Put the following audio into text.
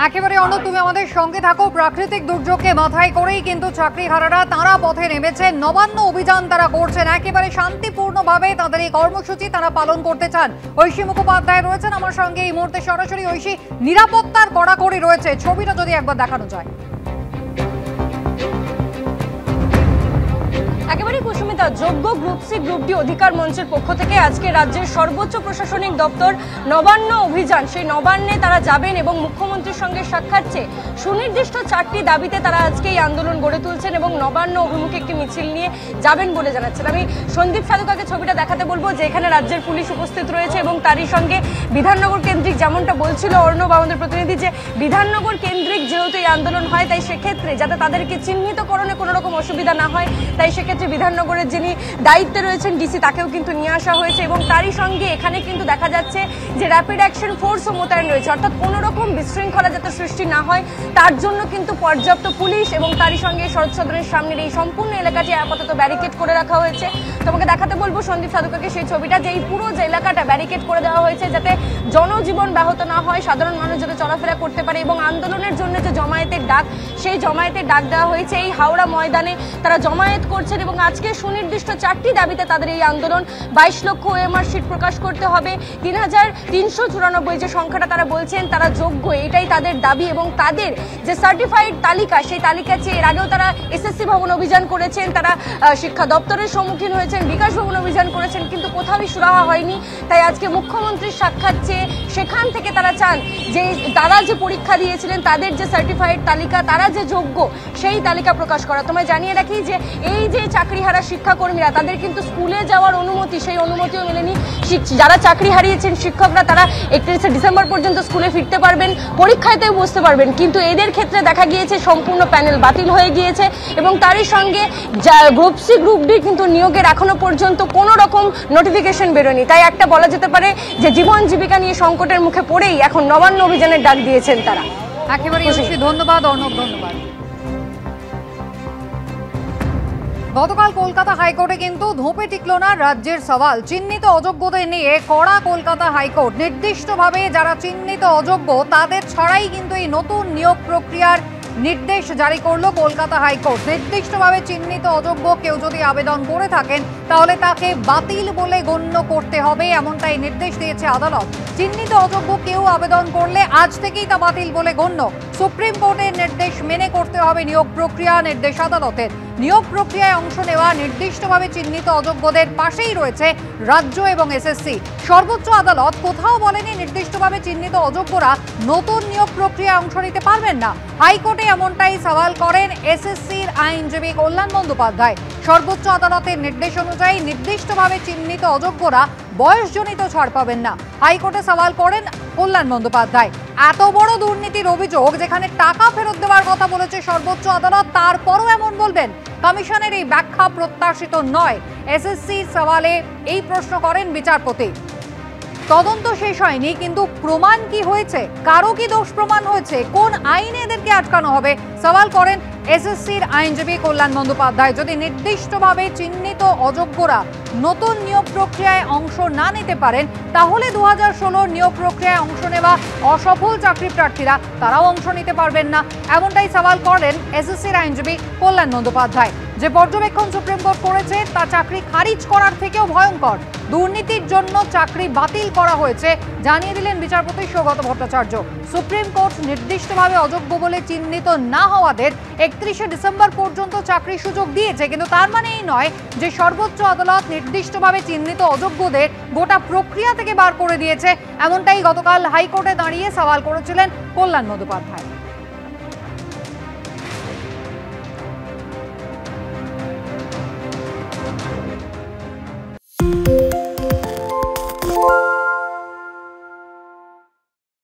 একেবারে অন্য তুমি আমাদের সঙ্গে থাকো। প্রাকৃতিক দুর্যোগকে মাথায় করেই কিন্তু চাকরিহারারা তারা পথে নেমেছেন। নবান্ন অভিযান তারা করছেন, একেবারে শান্তিপূর্ণভাবে তাদের এই কর্মসূচি তারা পালন করতে চান। ঐশী মুখোপাধ্যায় রয়েছেন আমার সঙ্গে এই মুহূর্তে সরাসরি। ঐশী, নিরাপত্তার কড়াকড়ি রয়েছে, ছবিটা যদি একবার দেখানো যায়। একেবারে কুসুমিতা, যোগ্য গ্রুপ সি গ্রুপ ডি অধিকার মঞ্চের পক্ষ থেকে আজকে রাজ্যের সর্বোচ্চ প্রশাসনিক দপ্তর নবান্ন অভিযান, সেই নবান্নে তারা যাবেন এবং মুখ্যমন্ত্রীর সঙ্গে সাক্ষাৎ চেয়ে সুনির্দিষ্ট 4টি দাবিতে তারা আজকে এই আন্দোলন গড়ে তুলছেন এবং নবান্ন অভিমুখে একটি মিছিল নিয়ে যাবেন বলে জানাচ্ছেন। আমি সন্দীপ সাধুকাকে ছবিটা দেখাতে বলবো, যে এখানে রাজ্যের পুলিশ উপস্থিত রয়েছে এবং তারই সঙ্গে বিধাননগর কেন্দ্রিক, যেমনটা বলছিল অর্ণব আমাদের প্রতিনিধি, যে বিধাননগর কেন্দ্রিক যেহেতু এই আন্দোলন হয়, তাই সেক্ষেত্রে যাতে তাদেরকে চিহ্নিতকরণে কোনো রকম অসুবিধা না হয়, তাই সেক্ষেত্রে বিধাননগরের যিনি দায়িত্বে রয়েছেন ডিসি, তাকেও কিন্তু নিয়ে আসা হয়েছে এবং তারই সঙ্গে এখানে কিন্তু দেখা যাচ্ছে যে র্যাপিড অ্যাকশন ফোর্সও মোতায়েন রয়েছে, অর্থাৎ কোনো রকম বিশৃঙ্খলা যাতে সৃষ্টি না হয় তার জন্য কিন্তু পর্যাপ্ত পুলিশ এবং তারই সঙ্গে শরৎ সদনের সামনের এই সম্পূর্ণ এলাকাটি আপাতত ব্যারিকেড করে রাখা হয়েছে। তোমাকে দেখাতে বলবো সন্দীপ সাধুকাকে সেই ছবিটা, যে এই পুরো যে এলাকাটা ব্যারিকেড করে দেওয়া হয়েছে যাতে জনজীবন ব্যাহত না হয়, সাধারণ মানুষ যাতে চলাফেরা করতে পারে এবং আন্দোলনের জন্য যে জমায়েতের ডাক, সেই জমায়েতের ডাক দেওয়া হয়েছে। এই হাওড়া ময়দানে তারা জমায়েত করছেন এবং আজকে সুনির্দিষ্ট 4টি দাবিতে তাদের এই আন্দোলন। 22 লক্ষ ওএমআর শিট প্রকাশ করতে হবে, 3394 যে সংখ্যাটা তারা বলছেন তারা যোগ্য, এটাই তাদের দাবি এবং তাদের যে সার্টিফাইড তালিকা, সেই তালিকা চেয়ে এর আগেও তারা এসএসসি ভবন অভিযান করেছেন, তারা শিক্ষা দপ্তরের সম্মুখীন হয়েছেন, বিকাশ ভবন অভিযান করেছেন, কিন্তু কোথাওই সুরাহা হয়নি। তাই আজকে মুখ্যমন্ত্রীর সাক্ষাৎ চেয়ে সেখান থেকে তারা চান যে তারা যে পরীক্ষা দিয়েছিলেন তাদের যে সার্টিফাইড তালিকা, তারা যে যোগ্য সেই তালিকা প্রকাশ করা। তোমায় জানিয়ে রাখি যে এই যে চাকরিহারা শিক্ষাকর্মীরা, তাদের কিন্তু স্কুলে যাওয়ার অনুমতি, সেই অনুমতিও মেলেনি। যারা চাকরি হারিয়েছেন শিক্ষকরা, তারা 31শে ডিসেম্বর পর্যন্ত স্কুলে ফিরতে পারবেন, পরীক্ষাতেও বসতে পারবেন, কিন্তু এদের ক্ষেত্রে দেখা গিয়েছে সম্পূর্ণ প্যানেল বাতিল হয়ে গিয়েছে এবং তারই সঙ্গে গ্রুপ সি গ্রুপ ডি কিন্তু নিয়োগের এখনো পর্যন্ত কোনো রকম নোটিফিকেশন বেরোয়নি। তাই একটা বলা যেতে পারে যে জীবন জীবিকা নিয়ে সংকটের মুখে পড়েই এখন নবান্ন অভিযানের ডাক দিয়েছেন তারা। একেবারে ধন্যবাদ অর্ণব, ধন্যবাদ। গতকাল কলকাতা হাইকোর্টে কিন্তু ধোপে টিকল না রাজ্যের সওয়াল। চিহ্নিত অযোগ্যদের নিয়ে কড়া কলকাতা হাইকোর্ট। নির্দিষ্টভাবে যারা চিহ্নিত অযোগ্য তাদের ছাড়াই কিন্তু এই নতুন নিয়োগ প্রক্রিয়ার নির্দেশ জারি করলো কলকাতা হাইকোর্ট। নির্দিষ্টভাবে চিহ্নিত অযোগ্য কেউ যদি আবেদন করে থাকেন তাহলে তাকে বাতিল বলে গণ্য করতে হবে, এমনটাই নির্দেশ দিয়েছে আদালত। চিহ্নিত অযোগ্য কেউ আবেদন করলে আজ থেকেই তা বাতিল বলে গণ্য। সুপ্রিম কোর্টের নির্দেশ মেনে করতে হবে নিয়োগ প্রক্রিয়া। নির্দেশ আদালতের। নিয়োগ প্রক্রিয়ায় অংশ নেওয়া নির্দিষ্টভাবে চিহ্নিত অযোগ্যদের পাশেই রয়েছে রাজ্য এবং এসএসসি। সর্বোচ্চ আদালত কোথাও বলেনি নির্দিষ্টভাবে চিহ্নিত অযোগ্যরা নতুন নিয়োগ প্রক্রিয়ায় অংশ নিতে পারবেন না। হাইকোর্টে এমনটাই সওয়াল করেন এসএসসির আইনজীবী কল্যাণ বন্দ্যোপাধ্যায়। সর্বোচ্চ আদালতের নির্দেশ অনুযায়ী নির্দিষ্টভাবে চিহ্নিত অযোগ্যরা বয়সজনিত ছাড় পাবেন না। হাইকোর্টে সওয়াল করেন কল্যাণ বন্দ্যোপাধ্যায়। এত বড় দুর্নীতির অভিযোগ, যেখানে টাকা ফেরত দেওয়ার কথা বলেছে সর্বোচ্চ আদালত, তারপরও এমন বলবেন? কমিশনের এই ব্যাখ্যা প্রত্যাশিত নয়। এসএসসির সওয়ালে এই প্রশ্ন করেন বিচারপতি। তদন্ত শেষ হয়নি, কিন্তু প্রমাণ কি হয়েছে? কারো কি দোষ প্রমাণ হয়েছে? কোন আইনে এদেরকে আটকানো হবে? সওয়াল করেন এসএসসির আইনজীবী কল্যাণ বন্দ্যোপাধ্যায়। যদি নির্দিষ্টভাবে চিহ্নিত অযোগ্যরা নতুন নিয়োগ প্রক্রিয়ায় অংশ না নিতে পারেন, তাহলে 2016 নিয়োগ প্রক্রিয়ায় অংশ নেওয়া অসফল চাকরি প্রার্থীরা তারাও অংশ নিতে পারবেন না, এমনটাই সওয়াল করেন এসএসসির আইনজীবী কল্যাণ বন্দ্যোপাধ্যায়। যে পর্যবেক্ষণ সুপ্রিম কোর্ট করেছে তা চাকরি খারিজ করার থেকেও ভয়ঙ্কর। দুর্নীতির জন্য চাকরি বাতিল করা হয়েছে জানিয়ে দিলেন বিচারপতি সৌগত ভট্টাচার্য। সুপ্রিম কোর্ট নির্দিষ্টভাবে অযোগ্য বলে চিহ্নিত না হওয়াদের 31শে ডিসেম্বর পর্যন্ত চাকরির সুযোগ দিয়েছে, কিন্তু তার মানে এই নয় যে সর্বোচ্চ আদালত নির্দিষ্টভাবে চিহ্নিত অযোগ্যদের গোটা প্রক্রিয়া থেকে বার করে দিয়েছে। এমনটাই গতকাল হাইকোর্টে দাঁড়িয়ে সওয়াল করেছিলেন কল্যাণ বন্দ্যোপাধ্যায়।